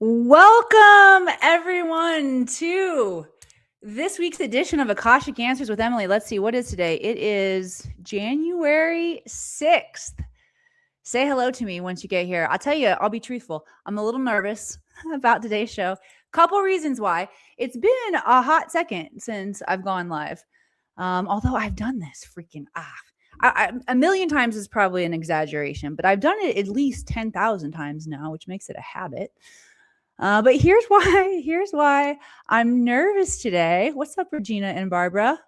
Welcome, everyone, to this week's edition of Akashic Answers with Emily. Let's see, what is today? It is January 6th. Say hello to me once you get here. I'll tell you, I'll be truthful. I'm a little nervous about today's show. Couple reasons why. It's been a hot second since I've gone live. Although I've done this freaking a million times is probably an exaggeration, but I've done it at least 10,000 times now, which makes it a habit. But here's why I'm nervous today. What's up, Regina and Barbara?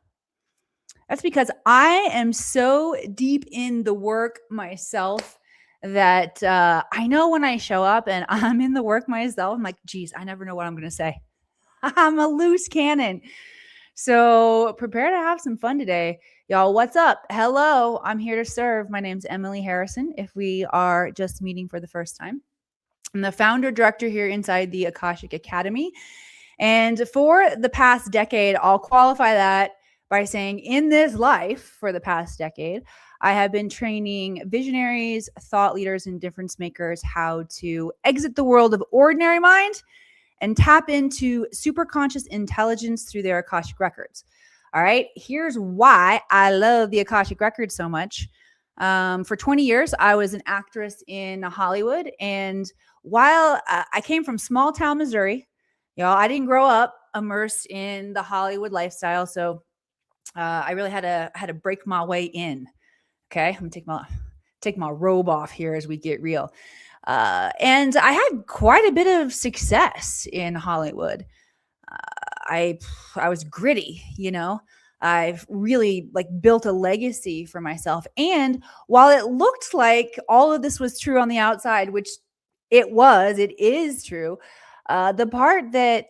That's because I am so deep in the work myself that I know when I show up and I'm in the work myself, I'm like, geez, I never know what I'm going to say. I'm a loose cannon. So prepare to have some fun today. Y'all, what's up? Hello, I'm here to serve. My name's Emily Harrison, if we are just meeting for the first time. I'm the founder director here inside the Akashic Academy. And for the past decade, I'll qualify that by saying in this life for the past decade, I have been training visionaries, thought leaders, and difference makers how to exit the world of ordinary mind and tap into superconscious intelligence through their Akashic Records. All right, here's why I love the Akashic Records so much. For 20 years, I was an actress in Hollywood. And while I came from small town Missouri, y'all, I didn't grow up immersed in the Hollywood lifestyle. So I really had to break my way in. Okay, I'm gonna take my robe off here as we get real. And I had quite a bit of success in Hollywood. I was gritty, you know. I've really built a legacy for myself. And while it looked like all of this was true on the outside, which it is true, the part that,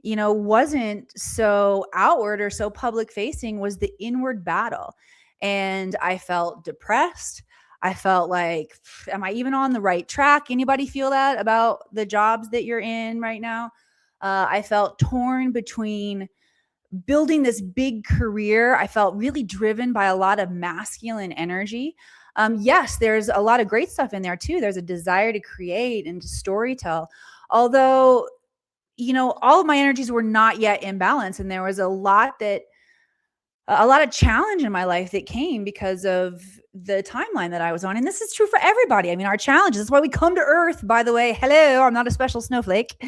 wasn't so outward or so public facing was the inward battle. And I felt depressed. I felt like, am I even on the right track? Anybody feel that about the jobs that you're in right now? I felt torn between building this big career. I felt really driven by a lot of masculine energy. Yes, there's a lot of great stuff in there too. There's a desire to create and to storytell. Although, all of my energies were not yet in balance. And there was a lot of challenge in my life that came because of the timeline that I was on. And this is true for everybody. I mean, our challenges, that's why we come to Earth, by the way. Hello, I'm not a special snowflake.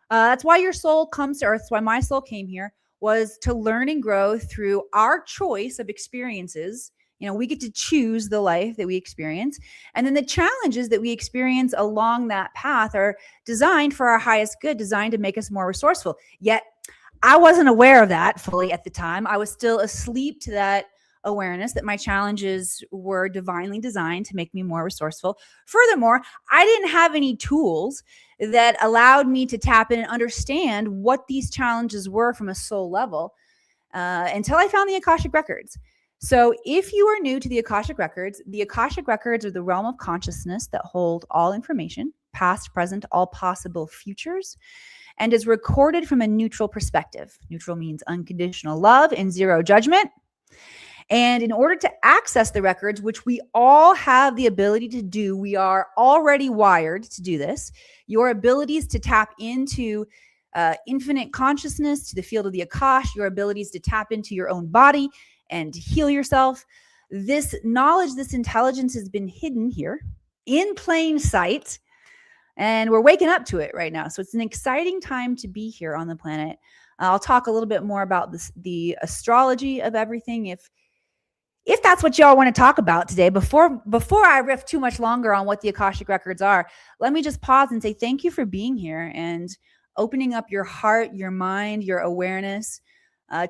That's why your soul comes to Earth. That's why my soul came here, was to learn and grow through our choice of experiences. We get to choose the life that we experience. And then the challenges that we experience along that path are designed for our highest good, designed to make us more resourceful. Yet I wasn't aware of that fully at the time. I was still asleep to that awareness that my challenges were divinely designed to make me more resourceful. Furthermore, I didn't have any tools that allowed me to tap in and understand what these challenges were from a soul level until I found the Akashic Records. So if you are new to the Akashic Records are the realm of consciousness that hold all information, past, present, all possible futures, and is recorded from a neutral perspective. Neutral means unconditional love and zero judgment. And in order to access the records, which we all have the ability to do, we are already wired to do this. Your abilities to tap into infinite consciousness, to the field of the Akash, your abilities to tap into your own body and heal yourself. This knowledge, this intelligence has been hidden here in plain sight. And we're waking up to it right now. So it's an exciting time to be here on the planet. I'll talk a little bit more about the astrology of everything if that's what y'all want to talk about today. Before I riff too much longer on what the Akashic Records are, let me just pause and say thank you for being here and opening up your heart, your mind, your awareness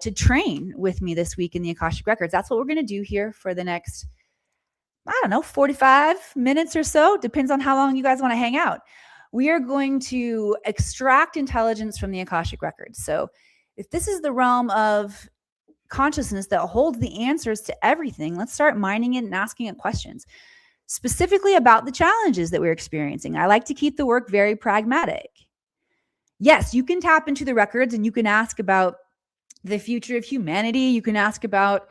to train with me this week in the Akashic Records. That's what we're going to do here for the next 45 minutes or so. Depends on how long you guys want to hang out. We are going to extract intelligence from the Akashic Records. So if this is the realm of consciousness that holds the answers to everything, let's start mining it and asking it questions, specifically about the challenges that we're experiencing. I like to keep the work very pragmatic. Yes, you can tap into the records and you can ask about the future of humanity. You can ask about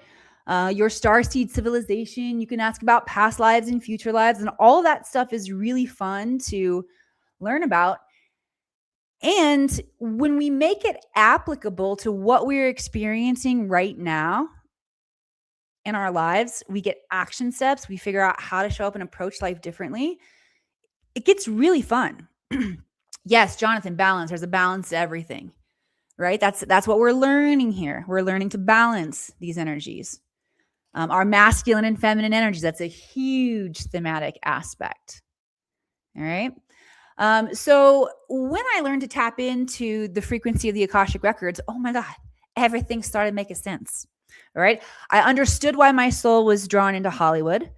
your starseed civilization. You can ask about past lives and future lives. And all of that stuff is really fun to learn about. And when we make it applicable to what we're experiencing right now in our lives, we get action steps, we figure out how to show up and approach life differently. It gets really fun. Yes, Jonathan, balance. There's a balance to everything, right? That's what we're learning here. We're learning to balance these energies. Our masculine and feminine energies. That's a huge thematic aspect. All right. So when I learned to tap into the frequency of the Akashic Records, oh my God, everything started making sense. All right. I understood why my soul was drawn into Hollywood.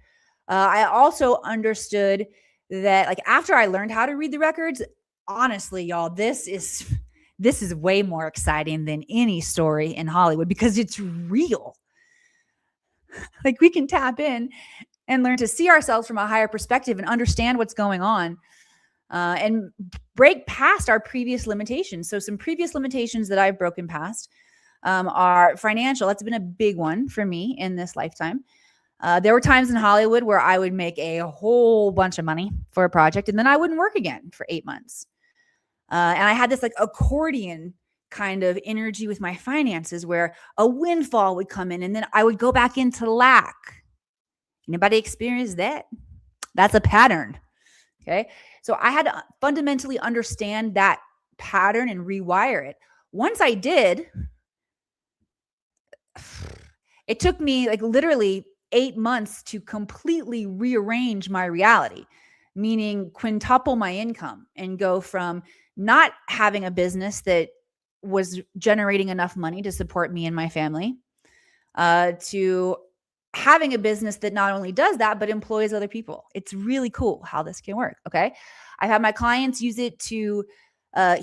I also understood that, like, after I learned how to read the records, honestly, y'all, this is way more exciting than any story in Hollywood because it's real. Like, we can tap in and learn to see ourselves from a higher perspective and understand what's going on, and break past our previous limitations. So some previous limitations that I've broken past are financial. That's been a big one for me in this lifetime. There were times in Hollywood where I would make a whole bunch of money for a project and then I wouldn't work again for 8 months. And I had this like accordion kind of energy with my finances where a windfall would come in and then I would go back into lack. Anybody experience that? That's a pattern. Okay. So I had to fundamentally understand that pattern and rewire it. Once I did, it took me like literally 8 months to completely rearrange my reality, meaning quintuple my income and go from not having a business that was generating enough money to support me and my family, to having a business that not only does that, but employs other people. It's really cool how this can work. Okay. I've had my clients use it to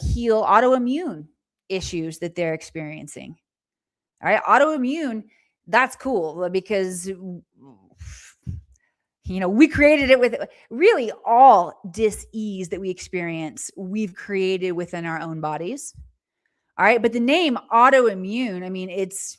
heal autoimmune issues that they're experiencing. All right. Autoimmune, that's cool because, we created it with really all dis-ease that we experience. We've created within our own bodies. All right. But the name autoimmune, I mean, it's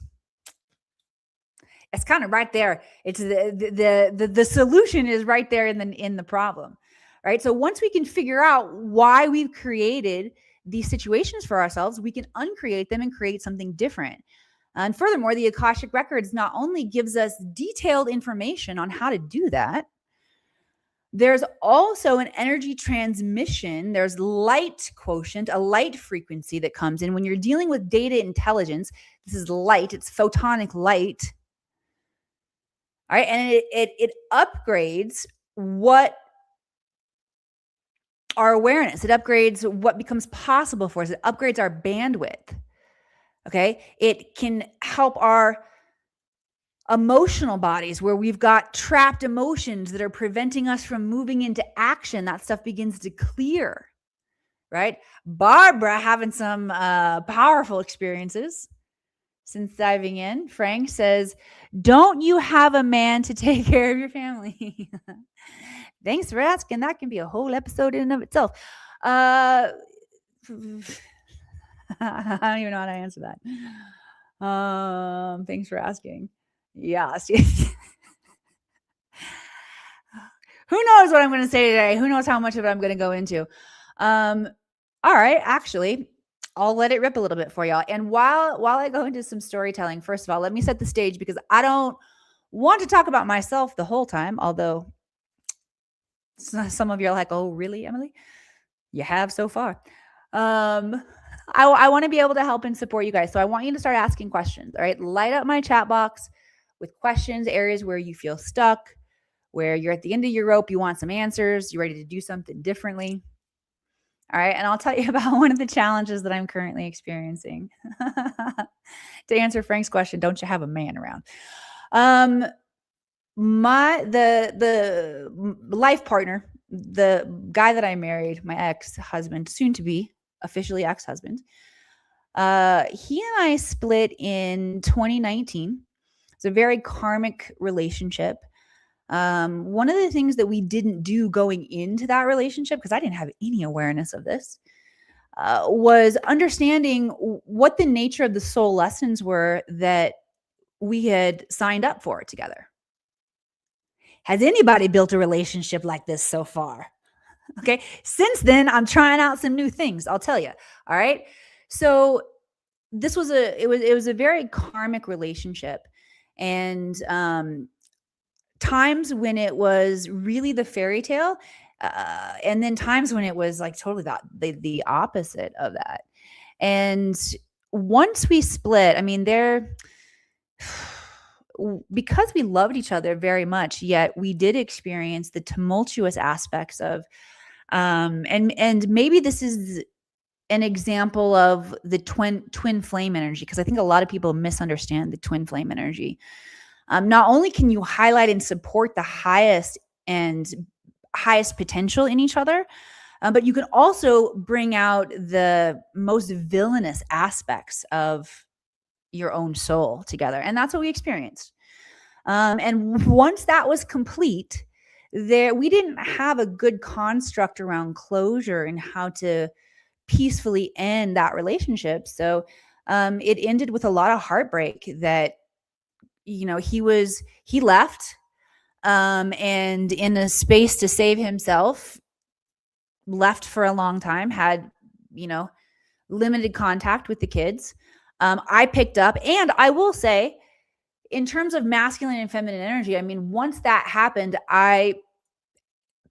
kind of right there. It's the solution is right there in the problem. Right. So once we can figure out why we've created these situations for ourselves, we can uncreate them and create something different. And furthermore, the Akashic Records not only gives us detailed information on how to do that, there's also an energy transmission. There's light quotient, a light frequency that comes in when you're dealing with data intelligence. This is light. It's photonic light. All right. And it upgrades what our awareness. It upgrades what becomes possible for us. It upgrades our bandwidth. Okay. It can help our emotional bodies where we've got trapped emotions that are preventing us from moving into action. That stuff begins to clear, right? Barbara having some powerful experiences since diving in. Frank says, don't you have a man to take care of your family? Thanks for asking. That can be a whole episode in and of itself. I don't even know how to answer that. Thanks for asking. Yes. Who knows what I'm going to say today? Who knows how much of it I'm going to go into? All right. Actually, I'll let it rip a little bit for y'all. And while I go into some storytelling, first of all, let me set the stage because I don't want to talk about myself the whole time. Although some of you are like, oh, really, Emily? You have so far. I want to be able to help and support you guys. So I want you to start asking questions. All right. Light up my chat box with questions, areas where you feel stuck, where you're at the end of your rope, you want some answers, you're ready to do something differently. All right. And I'll tell you about one of the challenges that I'm currently experiencing. To answer Frank's question, don't you have a man around? The life partner, the guy that I married, my ex-husband, soon to be officially ex-husband, he and I split in 2019. It's a very karmic relationship. One of the things that we didn't do going into that relationship, because I didn't have any awareness of this, was understanding what the nature of the soul lessons were that we had signed up for together. Has anybody built a relationship like this so far? Okay. Since then, I'm trying out some new things. I'll tell you. All right. So it was a very karmic relationship, and times when it was really the fairy tale, and then times when it was like totally the opposite of that. And once we split, I mean, because we loved each other very much, yet we did experience the tumultuous aspects of, and maybe this is an example of the twin flame energy, because I think a lot of people misunderstand the twin flame energy. Not only can you highlight and support the and highest potential in each other, but you can also bring out the most villainous aspects of your own soul together. And that's what we experienced. And once that was complete, we didn't have a good construct around closure and how to peacefully end that relationship. So it ended with a lot of heartbreak that, he left, and in a space to save himself, left for a long time, had, limited contact with the kids. I picked up, and I will say, in terms of masculine and feminine energy, I mean, once that happened, I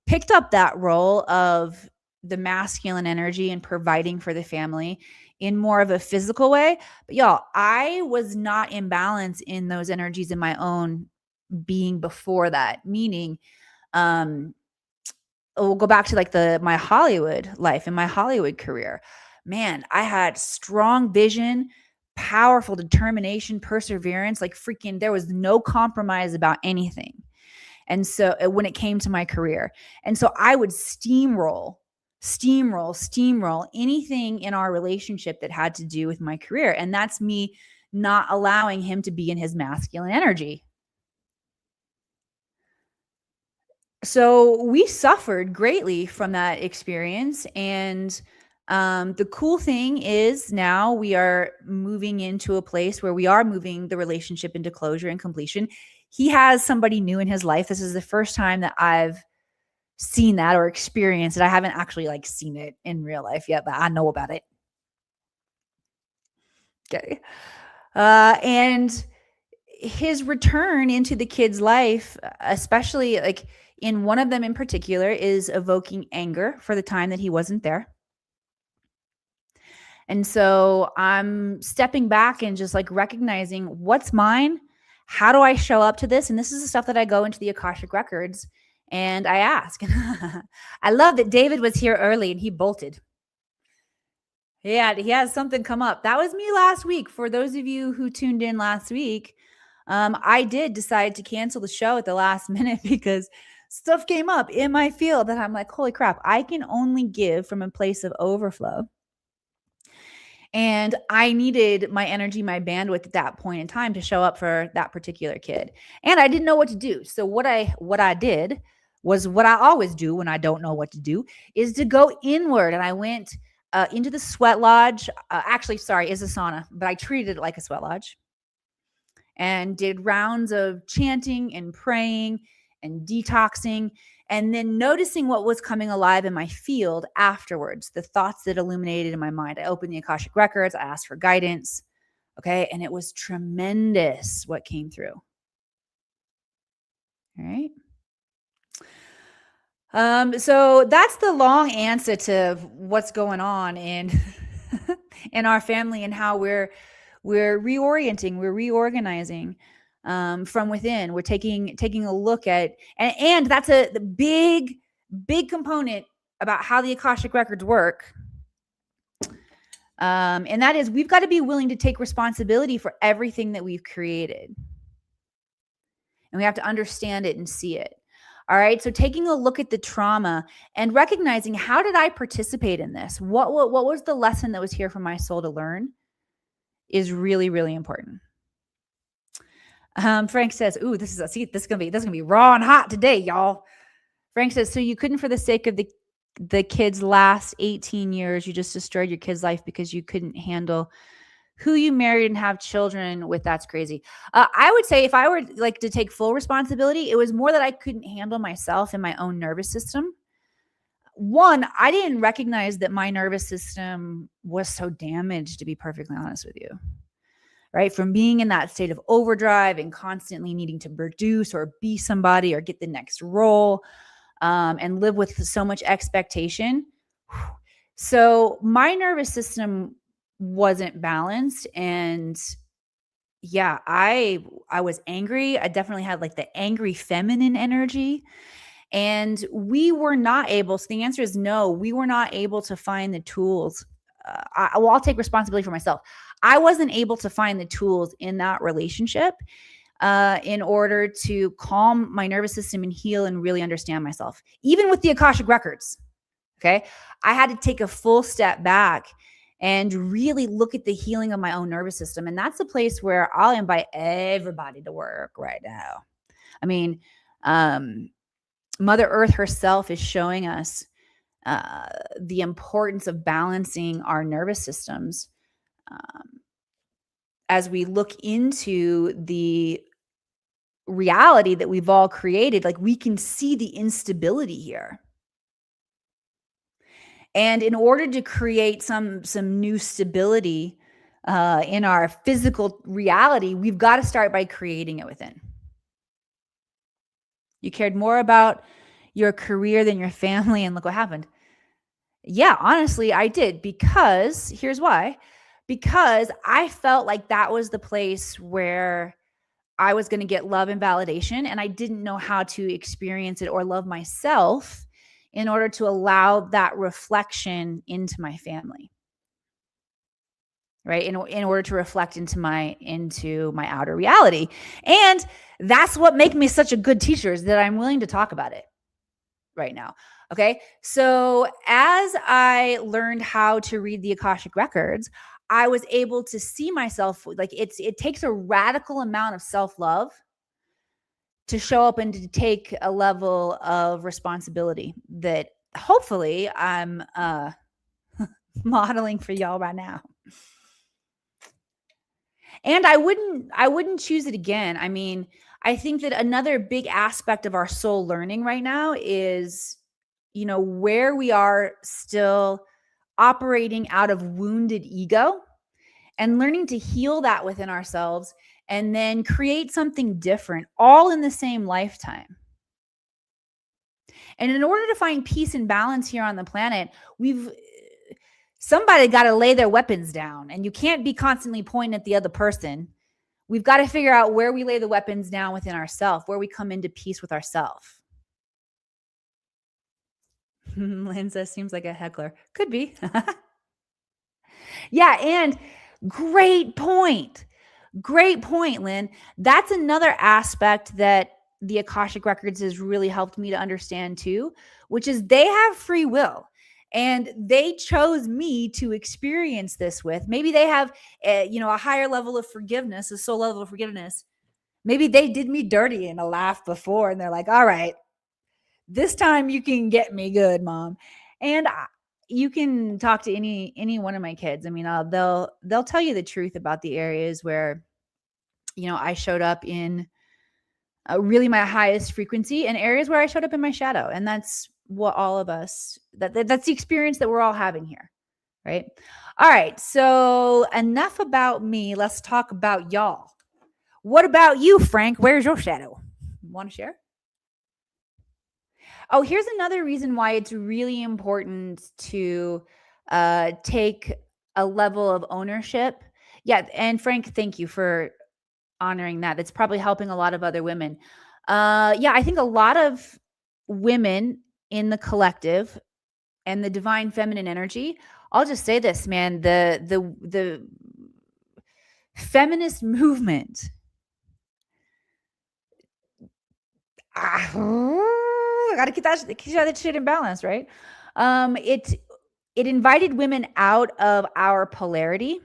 picked up that role of the masculine energy and providing for the family in more of a physical way. But y'all, I was not in balance in those energies in my own being before that. Meaning, we'll go back to like my Hollywood life and my Hollywood career. Man, I had strong vision, powerful determination, perseverance, like freaking, there was no compromise about anything. And so when it came to my career, and so I would steamroll anything in our relationship that had to do with my career. And that's me not allowing him to be in his masculine energy. So we suffered greatly from that experience. And the cool thing is now we are moving into a place where we are moving the relationship into closure and completion. He has somebody new in his life. This is the first time that I've seen that or experienced it. I haven't actually like seen it in real life yet, but I know about it. Okay. And his return into the kid's life, especially like in one of them in particular, is evoking anger for the time that he wasn't there. And so I'm stepping back and just like recognizing what's mine. How do I show up to this? And this is the stuff that I go into the Akashic Records and I ask. I love that David was here early and he bolted. Yeah, he has something come up. That was me last week. For those of you who tuned in last week, I did decide to cancel the show at the last minute because stuff came up in my field that I'm like, holy crap, I can only give from a place of overflow. And I needed my energy, my bandwidth at that point in time to show up for that particular kid. And I didn't know what to do. So what I did was what I always do when I don't know what to do, is to go inward. And I went into the sweat lodge. Actually, sorry, is a sauna, but I treated it like a sweat lodge. And did rounds of chanting and praying and detoxing, and then noticing what was coming alive in my field afterwards, the thoughts that illuminated in my mind. I opened the Akashic Records, I asked for guidance, okay? And it was tremendous what came through. All right. So that's the long answer to what's going on in in our family and how we're reorienting, we're reorganizing from within. We're taking a look at, and that's the big component about how the Akashic Records work. And that is, we've got to be willing to take responsibility for everything that we've created. And we have to understand it and see it. All right. So taking a look at the trauma and recognizing, how did I participate in this? What was the lesson that was here for my soul to learn is really, really important. Frank says, "Ooh, this is gonna be raw and hot today, y'all." Frank says, "So you couldn't, for the sake of the kids' last 18 years, you just destroyed your kid's life because you couldn't handle who you married and have children with. That's crazy." I would say, if I were like to take full responsibility, it was more that I couldn't handle myself and my own nervous system. One, I didn't recognize that my nervous system was so damaged, to be perfectly honest with you, right? From being in that state of overdrive and constantly needing to produce or be somebody or get the next role, and live with so much expectation. So my nervous system wasn't balanced, and yeah, I was angry. I definitely had like the angry feminine energy, and we were not able. So the answer is no. We were not able to find the tools. I'll take responsibility for myself. I wasn't able to find the tools in that relationship in order to calm my nervous system and heal and really understand myself. Even with the Akashic Records, okay, I had to take a full step back and really look at the healing of my own nervous system. And that's a place where I'll invite everybody to work right now. I mean, Mother Earth herself is showing us the importance of balancing our nervous systems as we look into the reality that we've all created. Like, we can see the instability here. And in order to create some new stability in our physical reality, we've got to start by creating it within. You cared more about your career than your family, and look what happened. Yeah, honestly, I did, because here's why. Because I felt like that was the place where I was going to get love and validation, and I didn't know how to experience it or love myself in order to allow that reflection into my family, right? In order to reflect into my outer reality. And that's what makes me such a good teacher, is that I'm willing to talk about it right now. Okay. So as I learned how to read the Akashic Records, I was able to see myself like it takes a radical amount of self-love to show up and to take a level of responsibility that hopefully I'm modeling for y'all right now. And I wouldn't choose it again. I mean, I think that another big aspect of our soul learning right now is, where we are still operating out of wounded ego, and learning to heal that within ourselves and then create something different, all in the same lifetime. And in order to find peace and balance here on the planet, somebody got to lay their weapons down, and you can't be constantly pointing at the other person. We've got to figure out where we lay the weapons down within ourselves, where we come into peace with ourselves. Lynn says, seems like a heckler. Could be. Yeah, and great point. Great point, Lynn. That's another aspect that the Akashic Records has really helped me to understand too, which is they have free will. And they chose me to experience this with. Maybe they have, a higher level of forgiveness, a soul level of forgiveness. Maybe they did me dirty in a laugh before, and they're like, all right, this time you can get me good, Mom. And you can talk to any one of my kids. I mean, they'll tell you the truth about the areas where, I showed up in really my highest frequency, and areas where I showed up in my shadow. And that's what all of us, that's the experience that we're all having here, right? All right, so enough about me. Let's talk about y'all. What about you, Frank? Where's your shadow? Want to share? Oh, here's another reason why it's really important to take a level of ownership. Yeah, and Frank, thank you for honoring that. It's probably helping a lot of other women. Yeah, I think a lot of women in the collective and the divine feminine energy. I'll just say this, man, the feminist movement. I got to keep that shit in balance, right? It invited women out of our polarity,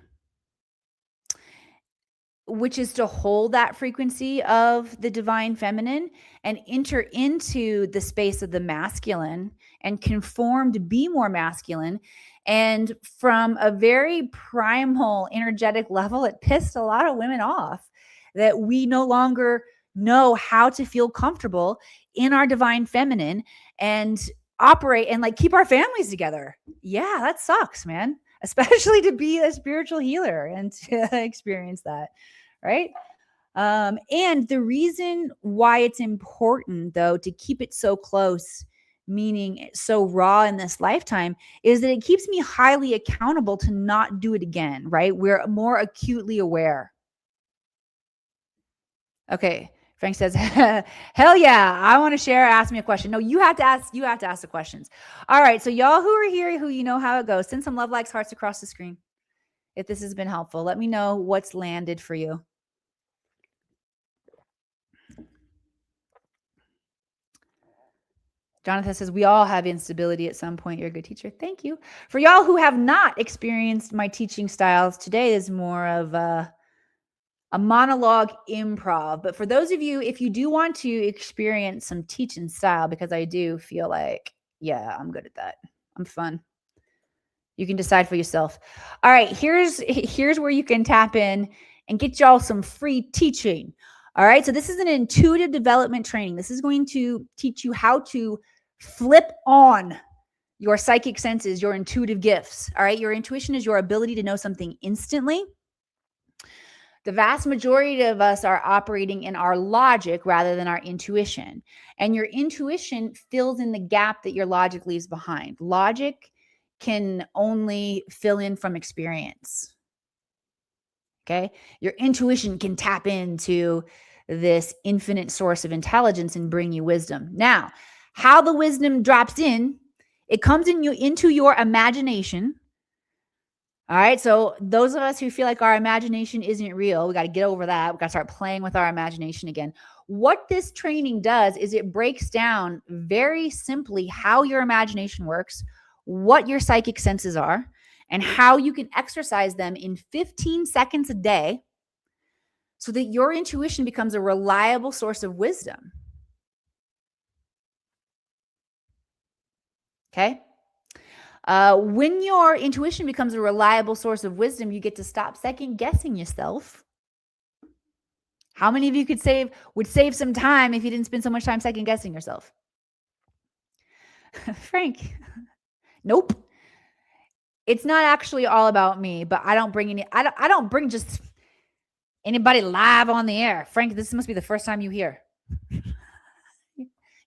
which is to hold that frequency of the divine feminine and enter into the space of the masculine and conform to be more masculine. And from a very primal energetic level, it pissed a lot of women off that we no longer know how to feel comfortable in our divine feminine. And operate and like keep our families together. Yeah, that sucks, man. Especially to be a spiritual healer and to experience that, right? And the reason why it's important, though, to keep it so close, meaning so raw in this lifetime, is that it keeps me highly accountable to not do it again, right? We're more acutely aware. Okay. Frank says, hell yeah, I want to share. Ask me a question. No, you have to ask the questions. All right. So y'all who are here, who you know how it goes, send some love, likes, hearts across the screen. If this has been helpful, let me know what's landed for you. Jonathan says, we all have instability at some point. You're a good teacher. Thank you. For y'all who have not experienced my teaching styles, today is more of a monologue improv. But for those of you, if you do want to experience some teaching style, because I do feel like, yeah, I'm good at that. I'm fun. You can decide for yourself. All right, here's where you can tap in and get y'all some free teaching. All right, so this is an intuitive development training. This is going to teach you how to flip on your psychic senses, your intuitive gifts. All right, your intuition is your ability to know something instantly. The vast majority of us are operating in our logic rather than our intuition. And your intuition fills in the gap that your logic leaves behind. Logic can only fill in from experience. Okay? Your intuition can tap into this infinite source of intelligence and bring you wisdom. Now, how the wisdom drops in, it comes into your imagination. All right. So those of us who feel like our imagination isn't real, we got to get over that. We got to start playing with our imagination again. What this training does is it breaks down very simply how your imagination works, what your psychic senses are, and how you can exercise them in 15 seconds a day so that your intuition becomes a reliable source of wisdom. Okay. When your intuition becomes a reliable source of wisdom, you get to stop second guessing yourself. How many of you would save some time if you didn't spend so much time second guessing yourself? Frank, nope. It's not actually all about me, but I don't bring just anybody live on the air. Frank, this must be the first time you hear.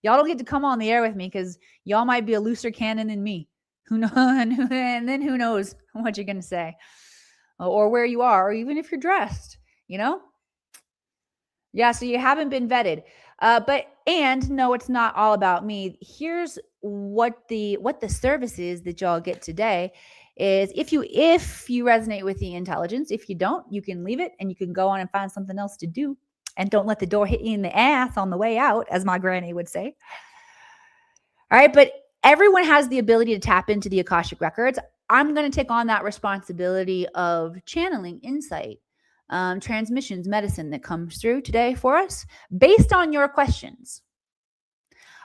Y'all don't get to come on the air with me because y'all might be a looser cannon than me. Who knows? And then who knows what you're going to say or where you are, or even if you're dressed, you know? Yeah. So you haven't been vetted. And no, it's not all about me. Here's what the service is that y'all get today is if you resonate with the intelligence. If you don't, you can leave it and you can go on and find something else to do. And don't let the door hit you in the ass on the way out, as my granny would say. All right. But everyone has the ability to tap into the Akashic Records. I'm going to take on that responsibility of channeling insight, transmissions, medicine that comes through today for us based on your questions.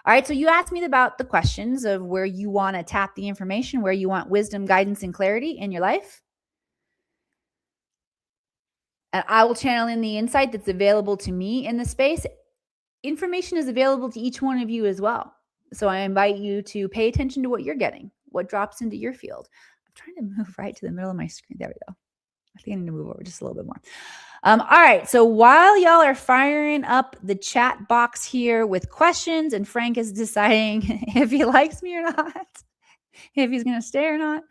All right. So you asked me about the questions of where you want to tap the information, where you want wisdom, guidance, and clarity in your life. And I will channel in the insight that's available to me in the space. Information is available to each one of you as well. So I invite you to pay attention to what you're getting, what drops into your field. I'm trying to move right to the middle of my screen. There we go. I think I need to move over just a little bit more. All right. So while y'all are firing up the chat box here with questions and Frank is deciding if he likes me or not, if he's going to stay or not,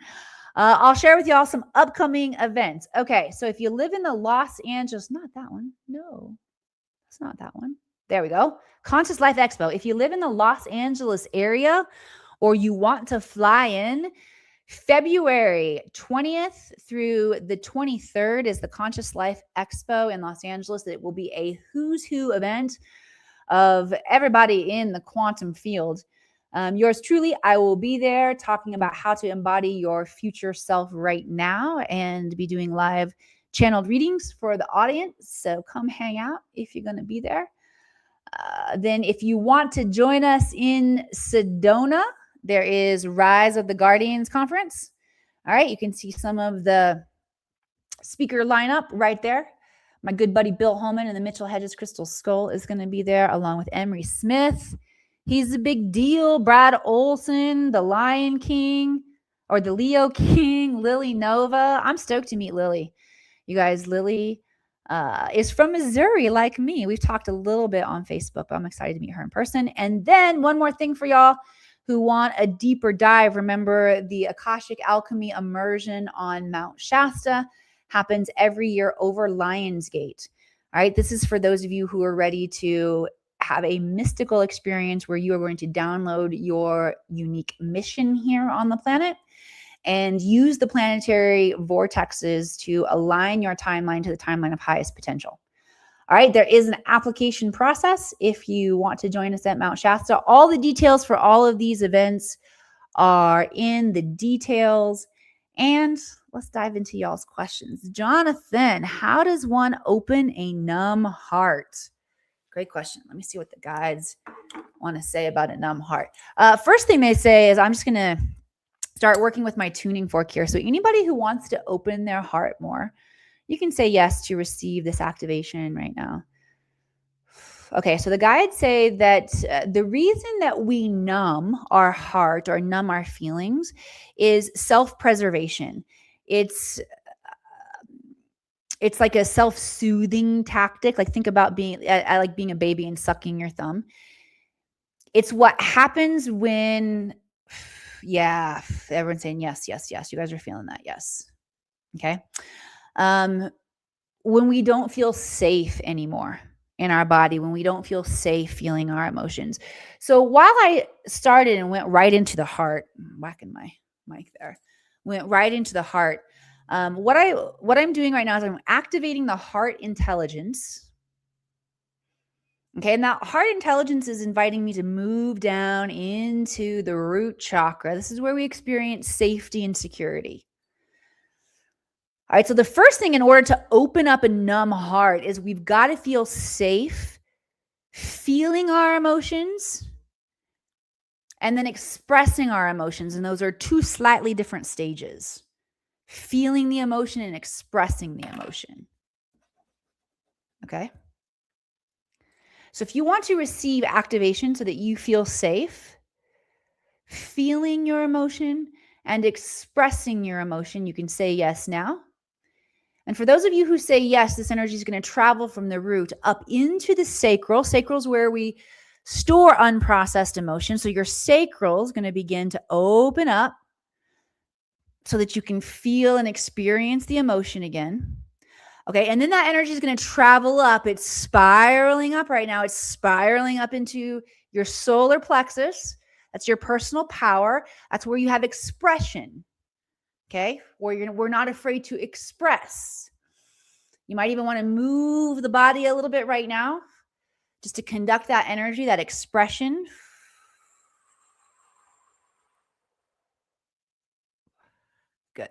I'll share with y'all some upcoming events. Okay. So if you live in the Los Angeles, not that one. No, it's not that one. There we go. Conscious Life Expo. If you live in the Los Angeles area or you want to fly in, February 20th through the 23rd is the Conscious Life Expo in Los Angeles. It will be a who's who event of everybody in the quantum field. Yours truly, I will be there talking about how to embody your future self right now and be doing live channeled readings for the audience. So come hang out if you're going to be there. Then if you want to join us in Sedona, there is Rise of the Guardians conference. All right. You can see some of the speaker lineup right there. My good buddy Bill Holman and the Mitchell Hedges Crystal Skull is going to be there along with Emery Smith, He's a big deal. Brad Olson, the Lion King, or the Leo King, Lily Nova. I'm stoked to meet Lily. You guys, Lily is from Missouri, like me. We've talked a little bit on Facebook, but I'm excited to meet her in person. And then one more thing for y'all who want a deeper dive. Remember, the Akashic Alchemy Immersion on Mount Shasta happens every year over Lionsgate. All right, this is for those of you who are ready to have a mystical experience where you are going to download your unique mission here on the planet and use the planetary vortexes to align your timeline to the timeline of highest potential. All right, there is an application process if you want to join us at Mount Shasta. All the details for all of these events are in the details. And let's dive into y'all's questions. Jonathan, how does one open a numb heart? Great question. Let me see what the guides want to say about a numb heart. First thing they say is, I'm just going to start working with my tuning fork here. So anybody who wants to open their heart more, you can say yes to receive this activation right now. Okay, so the guides say that the reason that we numb our heart or numb our feelings is self-preservation. It's like a self-soothing tactic. Like, think about being, I like being a baby and sucking your thumb. It's what happens when, yeah, everyone's saying yes, yes, yes. You guys are feeling that, yes. Okay. When we don't feel safe anymore in our body, when we don't feel safe feeling our emotions. So while I started and went right into the heart, whacking my mic there, went right into the heart. What I'm doing right now is I'm activating the heart intelligence. Okay, and that heart intelligence is inviting me to move down into the root chakra. This is where we experience safety and security. All right, so the first thing in order to open up a numb heart is we've got to feel safe feeling our emotions and then expressing our emotions. And those are two slightly different stages. Feeling the emotion and expressing the emotion. Okay? So if you want to receive activation so that you feel safe, feeling your emotion and expressing your emotion, you can say yes now. And for those of you who say yes, this energy is going to travel from the root up into the sacral. Sacral is where we store unprocessed emotion. So your sacral is going to begin to open up so that you can feel and experience the emotion again. Okay, and then that energy is going to travel up. It's spiraling up right now. It's spiraling up into your solar plexus. That's your personal power. That's where you have expression. Okay, where we're not afraid to express. You might even want to move the body a little bit right now just to conduct that energy, that expression. Good.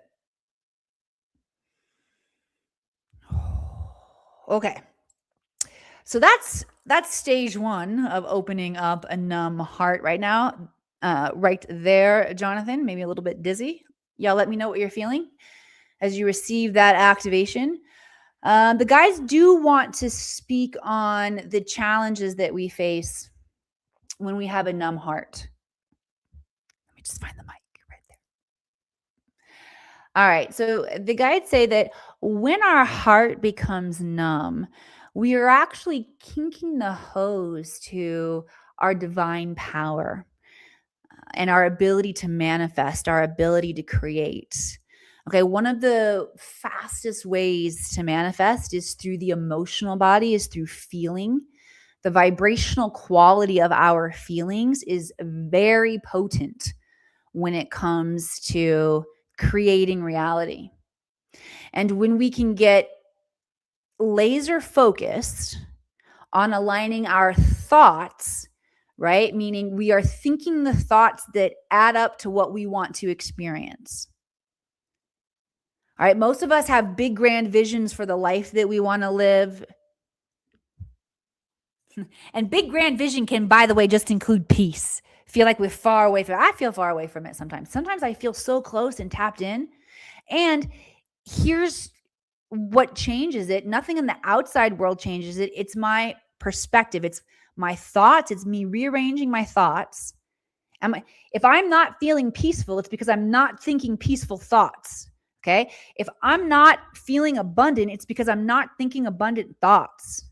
Okay. So that's stage one of opening up a numb heart right now. Right there, Jonathan, maybe a little bit dizzy. Y'all let me know what you're feeling as you receive that activation. The guys do want to speak on the challenges that we face when we have a numb heart. Let me just find the mic right there. All right. So the guides say that when our heart becomes numb, we are actually kinking the hose to our divine power and our ability to manifest, our ability to create. Okay, one of the fastest ways to manifest is through the emotional body, is through feeling. The vibrational quality of our feelings is very potent when it comes to creating reality. And when we can get laser focused on aligning our thoughts, right? Meaning we are thinking the thoughts that add up to what we want to experience. All right, most of us have big, grand visions for the life that we want to live. And big, grand vision can, by the way, just include peace. Feel like we're far away from it. I feel far away from it sometimes. Sometimes I feel so close and tapped in. And here's what changes it. Nothing in the outside world changes it. It's my perspective. It's my thoughts. It's me rearranging my thoughts. If I'm not feeling peaceful, it's because I'm not thinking peaceful thoughts. Okay. If I'm not feeling abundant, it's because I'm not thinking abundant thoughts.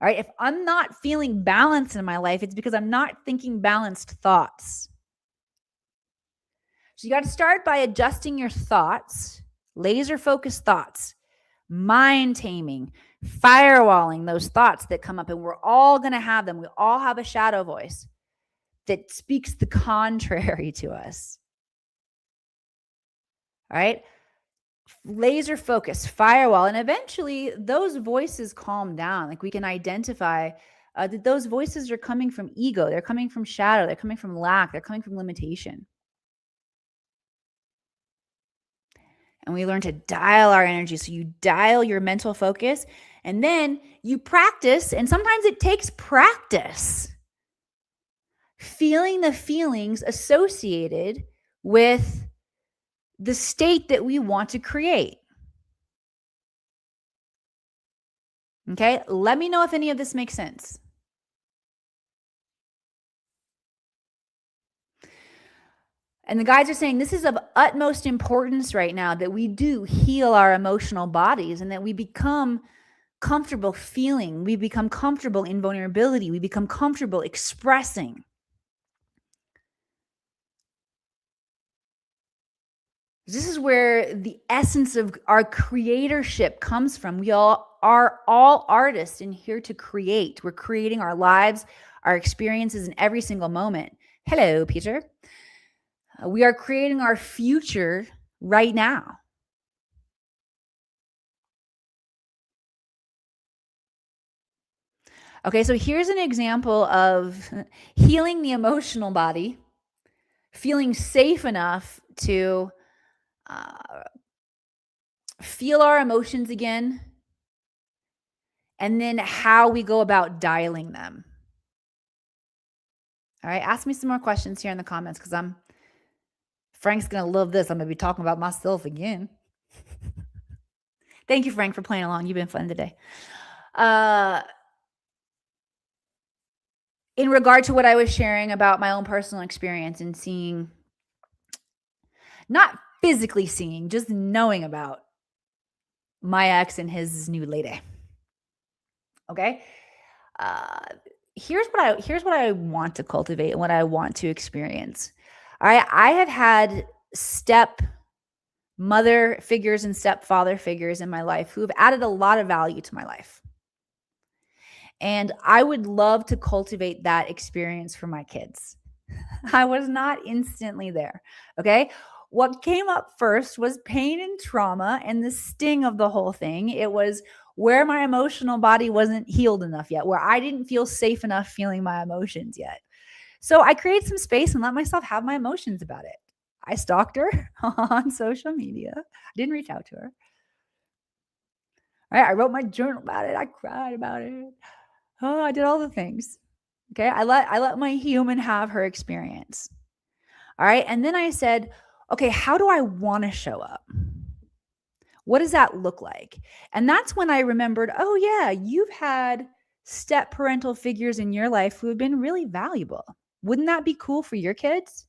All right. If I'm not feeling balance in my life, it's because I'm not thinking balanced thoughts. So you got to start by adjusting your thoughts, laser focused thoughts, mind taming, firewalling those thoughts that come up. And we're all going to have them. We all have a shadow voice that speaks the contrary to us. All right. Laser focus, firewall. And eventually those voices calm down. Like we can identify that those voices are coming from ego. They're coming from shadow. They're coming from lack. They're coming from limitation. And we learn to dial our energy. So you dial your mental focus and then you practice. And sometimes it takes practice. Feeling the feelings associated with the state that we want to create. Okay, let me know if any of this makes sense. And the guides are saying this is of utmost importance right now that we do heal our emotional bodies and that we become comfortable feeling. We become comfortable in vulnerability. We become comfortable expressing. This is where the essence of our creatorship comes from. We all are all artists and here to create. We're creating our lives, our experiences in every single moment. Hello, Peter. We are creating our future right now. Okay, so here's an example of healing the emotional body, feeling safe enough to feel our emotions again, and then how we go about dialing them. All right, ask me some more questions here in the comments because Frank's going to love this. I'm going to be talking about myself again. Thank you, Frank, for playing along. You've been fun today. In regard to what I was sharing about my own personal experience and seeing, not physically seeing, just knowing about my ex and his new lady. Okay. Here's what I want to cultivate and what I want to experience. I have had step mother figures and stepfather figures in my life who have added a lot of value to my life. And I would love to cultivate that experience for my kids. I was not instantly there. Okay. What came up first was pain and trauma and the sting of the whole thing. It was where my emotional body wasn't healed enough yet, where I didn't feel safe enough feeling my emotions yet. So I created some space and let myself have my emotions about it. I stalked her on social media. I didn't reach out to her. Right? I wrote my journal about it. I cried about it. Oh, I did all the things. Okay. I let my human have her experience. All right. And then I said, okay, how do I want to show up? What does that look like? And that's when I remembered, oh yeah, you've had step parental figures in your life who have been really valuable. Wouldn't that be cool for your kids?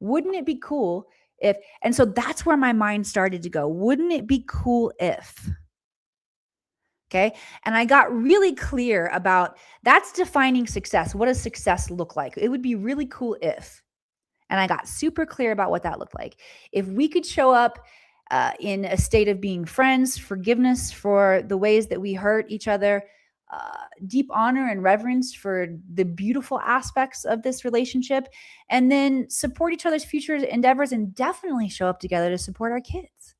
Wouldn't it be cool if, and so that's where my mind started to go. Wouldn't it be cool if? Okay. And I got really clear about that's defining success. What does success look like? It would be really cool if. And I got super clear about what that looked like. If we could show up in a state of being friends, forgiveness for the ways that we hurt each other, deep honor and reverence for the beautiful aspects of this relationship, and then support each other's future endeavors and definitely show up together to support our kids.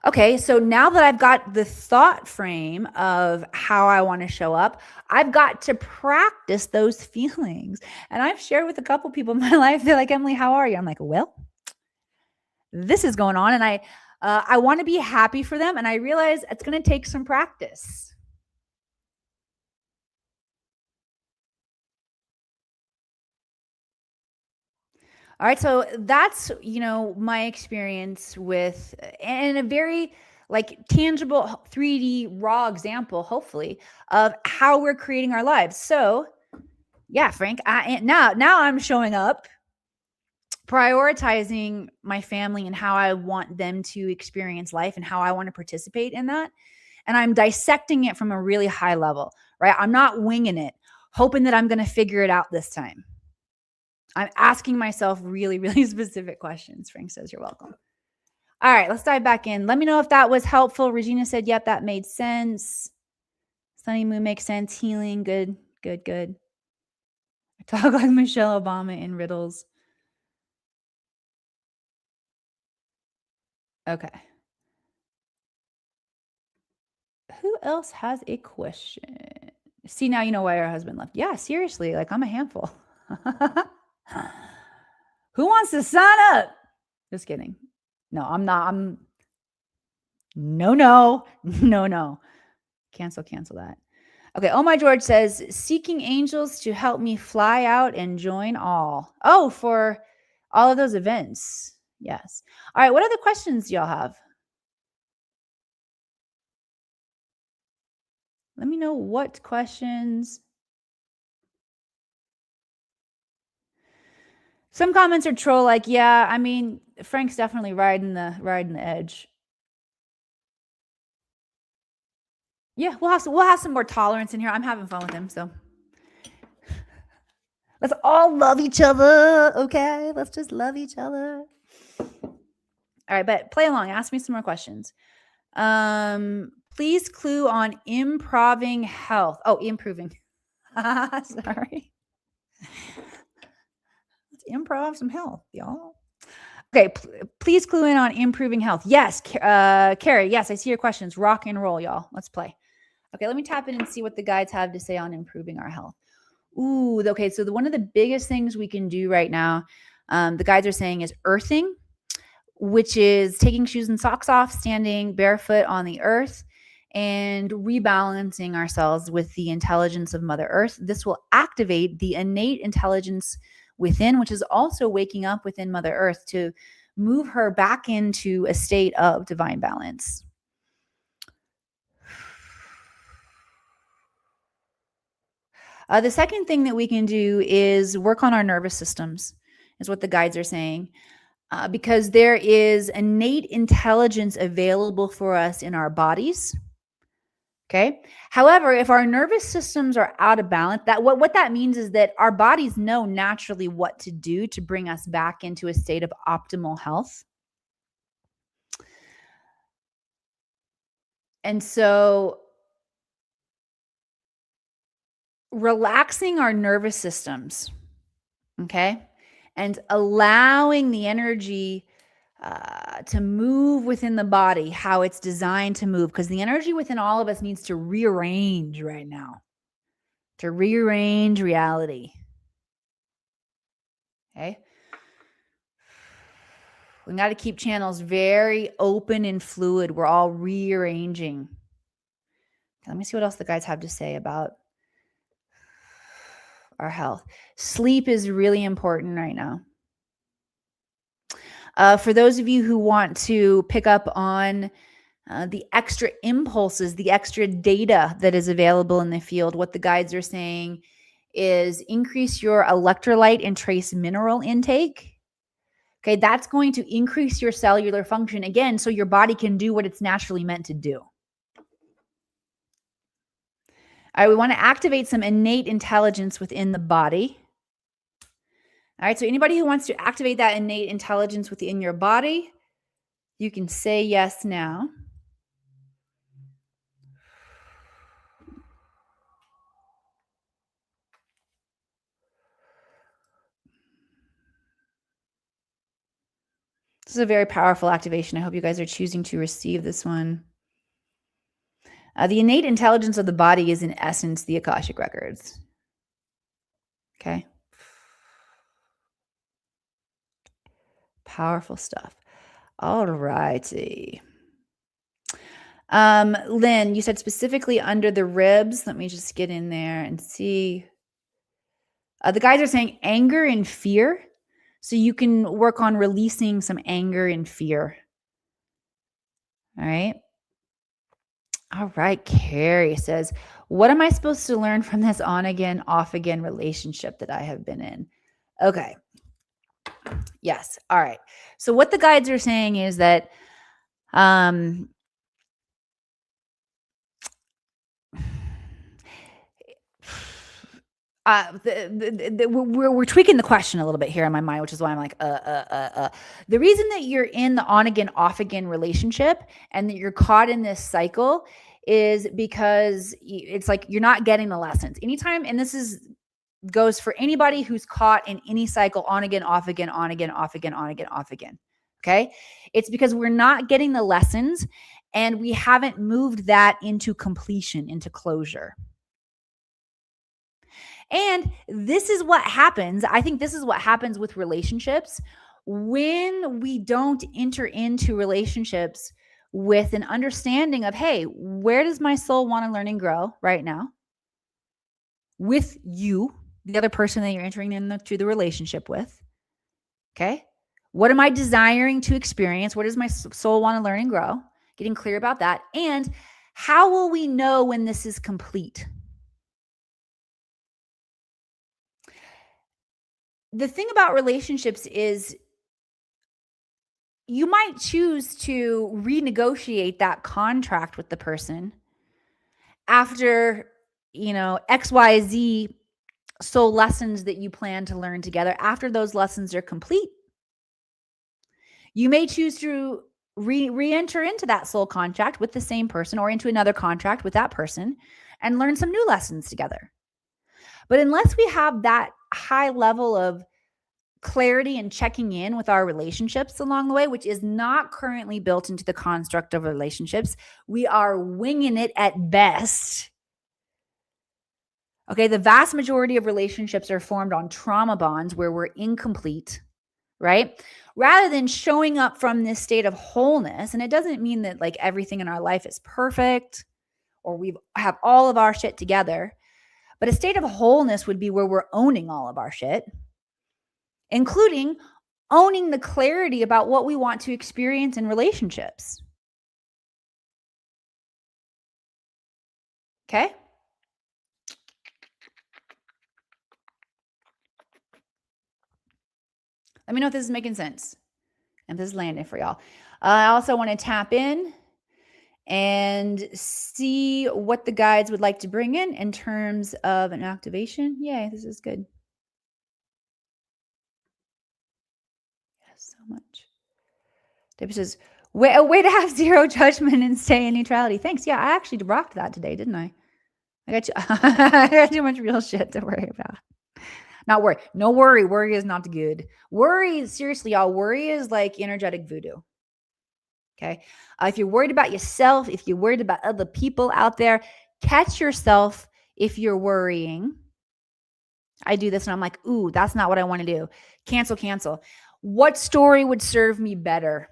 Okay, so now that I've got the thought frame of how I want to show up, I've got to practice those feelings. And I've shared with a couple people in my life, they're like, Emily, how are you? I'm like, well, this is going on. And I want to be happy for them. And I realize it's going to take some practice. All right, so that's, my experience with, and a very like tangible 3D raw example, hopefully, of how we're creating our lives. So yeah, Frank, now I'm showing up, prioritizing my family and how I want them to experience life and how I want to participate in that. And I'm dissecting it from a really high level, right? I'm not winging it, hoping that I'm going to figure it out this time. I'm asking myself really, really specific questions. Frank says, you're welcome. All right, let's dive back in. Let me know if that was helpful. Regina said, yep, that made sense. Sunny Moon makes sense. Healing, good, good, good. I talk like Michelle Obama in riddles. Okay. Who else has a question? See, now you know why her husband left. Yeah, seriously, like I'm a handful. Who wants to sign up? Just kidding. No, I'm not. No. Cancel that. Okay. Oh, my George says, seeking angels to help me fly out and join all. Oh, for all of those events. Yes. All right. What other questions do y'all have? Let me know what questions. Some comments are troll, like, yeah, I mean, Frank's definitely riding the edge. Yeah, we'll have some more tolerance in here. I'm having fun with him, so let's all love each other, okay? Let's just love each other. All right, but play along. Ask me some more questions. Please clue on improving health. Oh, improving. Sorry. Let's improv some health, y'all. Okay, please clue in on improving health. Yes, Carrie, yes, I see your questions. Rock and roll, y'all. Let's play. Okay, let me tap in and see what the guides have to say on improving our health. Ooh, okay, so one of the biggest things we can do right now, the guides are saying, is earthing, which is taking shoes and socks off, standing barefoot on the earth, and rebalancing ourselves with the intelligence of Mother Earth. This will activate the innate intelligence within, which is also waking up within Mother Earth to move her back into a state of divine balance. The second thing that we can do is work on our nervous systems, is what the guides are saying, because there is innate intelligence available for us in our bodies. Okay. However, if our nervous systems are out of balance, what that means is that our bodies know naturally what to do to bring us back into a state of optimal health. And so relaxing our nervous systems, okay, and allowing the energy to move within the body how it's designed to move, because the energy within all of us needs to rearrange right now, to rearrange reality. Okay. We got to keep channels very open and fluid. We're all rearranging. Let me see what else the guides have to say about our health. Sleep is really important right now. For those of you who want to pick up on the extra impulses, the extra data that is available in the field, what the guides are saying is increase your electrolyte and trace mineral intake. Okay, that's going to increase your cellular function again, so your body can do what it's naturally meant to do. All right, we want to activate some innate intelligence within the body. All right, so anybody who wants to activate that innate intelligence within your body, you can say yes now. This is a very powerful activation. I hope you guys are choosing to receive this one. The innate intelligence of the body is, in essence, the Akashic Records. Okay. Powerful stuff. All righty. Lynn, you said specifically under the ribs. Let me just get in there and see. The guys are saying anger and fear. So you can work on releasing some anger and fear. All right. All right. Carrie says, what am I supposed to learn from this on again, off again relationship that I have been in? Okay. Yes. All right. So what the guides are saying is that um we're tweaking the question a little bit here in my mind, which is why I'm like, The reason that you're in the on again, off again relationship and that you're caught in this cycle is because it's like you're not getting the lessons. Anytime, and this is goes for anybody who's caught in any cycle on again, off again, on again, off again, on again, off again. Okay. It's because we're not getting the lessons and we haven't moved that into completion, into closure. And this is what happens. I think this is what happens with relationships when we don't enter into relationships with an understanding of, hey, where does my soul want to learn and grow right now? With you, the other person that you're entering into the relationship with. Okay. What am I desiring to experience? What does my soul want to learn and grow? Getting clear about that. And how will we know when this is complete? The thing about relationships is you might choose to renegotiate that contract with the person after, XYZ soul lessons that you plan to learn together. After those lessons are complete, you may choose to re-enter into that soul contract with the same person or into another contract with that person and learn some new lessons together. But unless we have that high level of clarity and checking in with our relationships along the way, which is not currently built into the construct of relationships, we are winging it at best. Okay, the vast majority of relationships are formed on trauma bonds where we're incomplete, right? Rather than showing up from this state of wholeness. And it doesn't mean that like everything in our life is perfect or we have all of our shit together. But a state of wholeness would be where we're owning all of our shit, including owning the clarity about what we want to experience in relationships. Okay? Let me know if this is making sense and this is landing for y'all. I also want to tap in and see what the guides would like to bring in terms of an activation. Yay, this is good. Yes, so much. Debbie says, a way to have zero judgment and stay in neutrality. Thanks. Yeah, I actually rocked that today, didn't I? I got too much real shit to worry about. Not worry. No worry. Worry is not good. Worry, seriously, y'all, worry is like energetic voodoo. Okay. If you're worried about yourself, if you're worried about other people out there, catch yourself if you're worrying. I do this and I'm like, ooh, that's not what I want to do. Cancel. What story would serve me better?